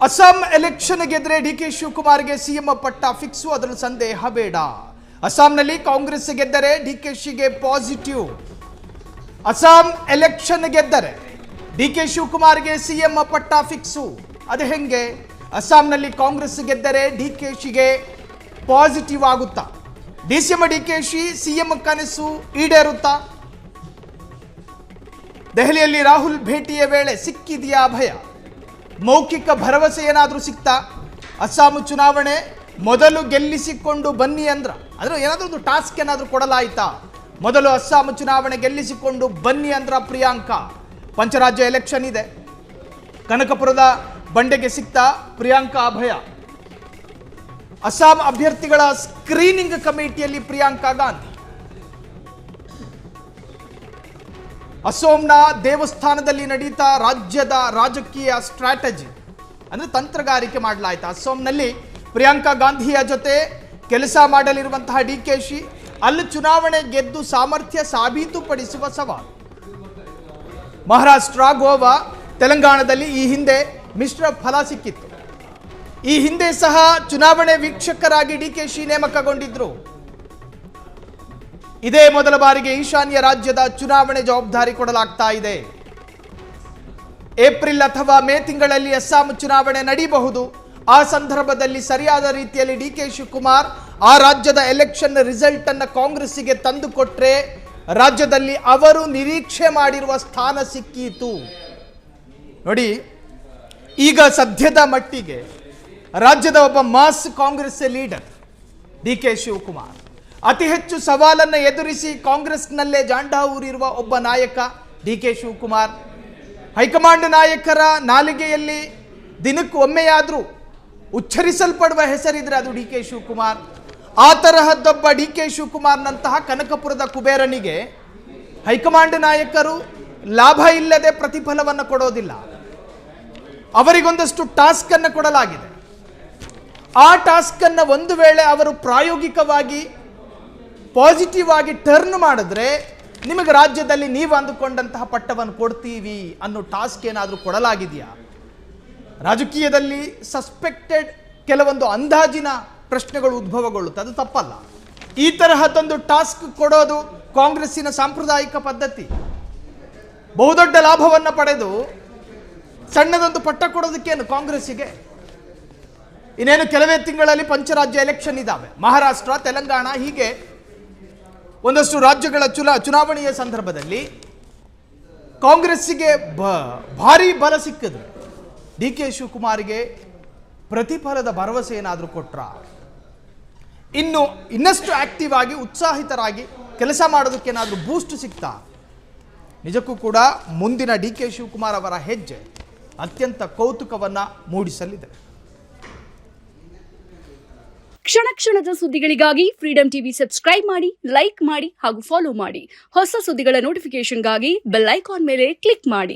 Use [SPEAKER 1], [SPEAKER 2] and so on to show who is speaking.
[SPEAKER 1] Assam election ಗೆದ್ರೆ DK ಶಿವಕುಮಾರ್ಗೆ CM ಪಟ್ಟ fix, ಅದರಲ್ಲಿ ಸಂದೇಹ ಬೇಡ. ಅಸ್ಸಾಂನಲ್ಲಿ ಕಾಂಗ್ರೆಸ್ ಗೆದ್ದರೆ ಡಿಕೆಶಿಗೆ ಪಾಸಿಟಿವ್. ಅಸ್ಸಾಂ ಎಲೆಕ್ಷನ್ ಗೆದ್ದರೆ ಡಿಕೆ ಶಿವಕುಮಾರ್ಗೆ ಸಿಎಂ ಪಟ್ಟ ಫಿಕ್ಸು. ಅದು ಹೆಂಗೆ? ಅಸ್ಸಾಂನಲ್ಲಿ ಕಾಂಗ್ರೆಸ್ ಗೆದ್ದರೆ ಡಿಕೆಶಿಗೆ ಪಾಸಿಟಿವ್ ಆಗುತ್ತಾ? ಡಿಸಿಎಂ ಡಿಕೆಶಿ ಸಿಎಂ ಕನಸು ಈಡೇರುತ್ತಾ? ದೆಹಲಿಯಲ್ಲಿ ರಾಹುಲ್ ಭೇಟಿಯ ವೇಳೆ ಸಿಕ್ಕಿದೆಯಾ ಭಯ? ಮೌಖಿಕ ಭರವಸೆ ಏನಾದರೂ ಸಿಕ್ತಾ? ಅಸ್ಸಾಂ ಚುನಾವಣೆ ಮೊದಲು ಗೆಲ್ಲಿಸಿಕೊಂಡು ಬನ್ನಿ ಅಂದ್ರೆ ಏನಾದರೂ ಒಂದು ಟಾಸ್ಕ್ ಏನಾದರೂ ಕೊಡಲಾಯ್ತಾ? ಮೊದಲು ಅಸ್ಸಾಂ ಚುನಾವಣೆ ಗೆಲ್ಲಿಸಿಕೊಂಡು ಬನ್ನಿ ಅಂದ್ರ ಪ್ರಿಯಾಂಕಾ. ಪಂಚರಾಜ್ಯ ಎಲೆಕ್ಷನ್ ಇದೆ, ಕನಕಪುರದ ಬಂಡೆಗೆ ಸಿಕ್ತಾ ಪ್ರಿಯಾಂಕಾ ಅಭಯ? ಅಸ್ಸಾಂ ಅಭ್ಯರ್ಥಿಗಳ ಸ್ಕ್ರೀನಿಂಗ್ ಕಮಿಟಿಯಲ್ಲಿ ಪ್ರಿಯಾಂಕಾ ಗಾಂಧಿ. ಅಸ್ಸಾಂನ ದೇವಸ್ಥಾನದಲ್ಲಿ ನಡೀತಾ ರಾಜ್ಯದ ರಾಜಕೀಯ ಸ್ಟ್ರಾಟಜಿ ಅಂದರೆ ತಂತ್ರಗಾರಿಕೆ ಮಾಡಲಾಯಿತು. ಅಸ್ಸಾಂನಲ್ಲಿ ಪ್ರಿಯಾಂಕಾ ಗಾಂಧಿಯ ಜೊತೆ ಕೆಲಸ ಮಾಡಲಿರುವಂತಹ ಡಿಕೆಶಿ ಅಲ್ಲಿ ಚುನಾವಣೆ ಗೆದ್ದು ಸಾಮರ್ಥ್ಯ ಸಾಬೀತುಪಡಿಸುವ ಸವಾಲು. ಮಹಾರಾಷ್ಟ್ರ, ಗೋವಾ, ತೆಲಂಗಾಣದಲ್ಲಿ ಈ ಹಿಂದೆ ಮಿಶ್ರ ಫಲ ಸಿಕ್ಕಿತ್ತು. ಈ ಹಿಂದೆ ಸಹ ಚುನಾವಣೆ ವೀಕ್ಷಕರಾಗಿ ಡಿಕೆಶಿ ನೇಮಕಗೊಂಡಿದ್ರು. ಇದೇ ಮೊದಲ ಬಾರಿಗೆ ಈಶಾನ್ಯ ರಾಜ್ಯದ ಚುನಾವಣೆ ಜವಾಬ್ದಾರಿ ಕೊಡಲಾಗ್ತಾ ಇದೆ. ಏಪ್ರಿಲ್ ಅಥವಾ ಮೇ ತಿಂಗಳಲ್ಲಿ ಅಸ್ಸಾಂ ಚುನಾವಣೆ ನಡೆಯಬಹುದು. ಆ ಸಂದರ್ಭದಲ್ಲಿ ಸರಿಯಾದ ರೀತಿಯಲ್ಲಿ ಡಿಕೆ ಶಿವಕುಮಾರ್ ಆ ರಾಜ್ಯದ ಎಲೆಕ್ಷನ್ ರಿಸಲ್ಟ್ ಅನ್ನು ಕಾಂಗ್ರೆಸ್ಸಿಗೆ ತಂದುಕೊಟ್ರೆ ರಾಜ್ಯದಲ್ಲಿ ಅವರು ನಿರೀಕ್ಷೆ ಮಾಡಿರುವ ಸ್ಥಾನ ಸಿಕ್ಕೀತು. ನೋಡಿ, ಈಗ ಸದ್ಯದ ಮಟ್ಟಿಗೆ ರಾಜ್ಯದ ಒಬ್ಬ ಮಾಸ್ ಕಾಂಗ್ರೆಸ್ ಲೀಡರ್ ಡಿಕೆ ಶಿವಕುಮಾರ್, ಅತಿ ಹೆಚ್ಚು ಸವಾಲನ್ನು ಎದುರಿಸಿ ಕಾಂಗ್ರೆಸ್ನಲ್ಲೇ ಜಾಂಡ ಊರಿರುವ ಒಬ್ಬ ನಾಯಕ ಡಿಕೆ ಶಿವಕುಮಾರ್. ಹೈಕಮಾಂಡ್ ನಾಯಕರ ನಾಲಿಗೆಯಲ್ಲಿ ದಿನಕ್ಕೆ ಒಮ್ಮೆಯಾದರೂ ಉಚ್ಚರಿಸಲ್ಪಡುವ ಹೆಸರಿದ್ರೆ ಅದು ಡಿಕೆ ಶಿವಕುಮಾರ್. ಆ ತರಹದ್ದೊಬ್ಬ ಡಿಕೆ ಶಿವಕುಮಾರ್ನಂತಹ ಕನಕಪುರದ ಕುಬೇರನಿಗೆ ಹೈಕಮಾಂಡ್ ನಾಯಕರು ಲಾಭ ಇಲ್ಲದೆ ಪ್ರತಿಫಲವನ್ನು ಕೊಡೋದಿಲ್ಲ. ಅವರಿಗೊಂದಷ್ಟು ಟಾಸ್ಕ್ ಅನ್ನು ಕೊಡಲಾಗಿದೆ. ಆ ಟಾಸ್ಕ್ ಅನ್ನು ಒಂದು ವೇಳೆ ಅವರು ಪ್ರಾಯೋಗಿಕವಾಗಿ ಪಾಸಿಟಿವ್ ಆಗಿ ಟರ್ನ್ ಮಾಡಿದ್ರೆ ನಿಮಗೆ ರಾಜ್ಯದಲ್ಲಿ ನೀವು ಅಂದುಕೊಂಡಂತಹ ಪಟ್ಟವನ್ನು ಕೊಡ್ತೀವಿ ಅನ್ನೋ ಟಾಸ್ಕ್ ಏನಾದರೂ ಕೊಡಲಾಗಿದೆಯಾ? ರಾಜಕೀಯದಲ್ಲಿ ಸಸ್ಪೆಕ್ಟೆಡ್ ಕೆಲವೊಂದು ಅಂದಾಜಿನ ಪ್ರಶ್ನೆಗಳು ಉದ್ಭವಗೊಳ್ಳುತ್ತೆ, ಅದು ತಪ್ಪಲ್ಲ. ಈ ತರಹದೊಂದು ಟಾಸ್ಕ್ ಕೊಡೋದು ಕಾಂಗ್ರೆಸ್ಸಿನ ಸಾಂಪ್ರದಾಯಿಕ ಪದ್ಧತಿ. ಬಹುದೊಡ್ಡ ಲಾಭವನ್ನು ಪಡೆದು ಸಣ್ಣದೊಂದು ಪಟ್ಟ ಕೊಡೋದಕ್ಕೇನು ಕಾಂಗ್ರೆಸ್ಸಿಗೆ? ಇನ್ನೇನು ಕೆಲವೇ ತಿಂಗಳಲ್ಲಿ ಪಂಚರಾಜ್ಯ ಎಲೆಕ್ಷನ್ ಇದ್ದಾವೆ. ಮಹಾರಾಷ್ಟ್ರ, ತೆಲಂಗಾಣ, ಹೀಗೆ ಒಂದಷ್ಟು ರಾಜ್ಯಗಳ ಚುನಾವಣೆಯ ಸಂದರ್ಭದಲ್ಲಿ ಕಾಂಗ್ರೆಸ್ಸಿಗೆ ಭಾರಿ ಬಲ ಸಿಕ್ಕಿದ್ರೆ ಡಿಕೆ ಶಿವಕುಮಾರ್ಗೆ ಪ್ರತಿಫಲದ ಭರವಸೆ ಏನಾದರೂ ಕೊಟ್ರ ಇನ್ನಷ್ಟು ಆಕ್ಟಿವ್ ಆಗಿ ಉತ್ಸಾಹಿತರಾಗಿ ಕೆಲಸ ಮಾಡೋದಕ್ಕೇನಾದರೂ ಬೂಸ್ಟ್ ಸಿಗ್ತಾ? ನಿಜಕ್ಕೂ ಕೂಡ ಮುಂದಿನ ಡಿಕೆ ಶಿವಕುಮಾರ್ ಅವರ ಹೆಜ್ಜೆ ಅತ್ಯಂತ ಕೌತುಕವನ್ನ ಮೂಡಿಸಲಿದೆ.
[SPEAKER 2] ಕ್ಷಣ ಕ್ಷಣದ ಸುದ್ದಿಗಳಿಗಾಗಿ ಫ್ರೀಡಂ ಟಿವಿ ಸಬ್ಸ್ಕ್ರೈಬ್ ಮಾಡಿ, ಲೈಕ್ ಮಾಡಿ ಹಾಗೂ ಫಾಲೋ ಮಾಡಿ. ಹೊಸ ಸುದ್ದಿಗಳ ನೋಟಿಫಿಕೇಶನ್ಗಾಗಿ ಬೆಲ್ ಐಕಾನ್ ಮೇಲೆ ಕ್ಲಿಕ್ ಮಾಡಿ.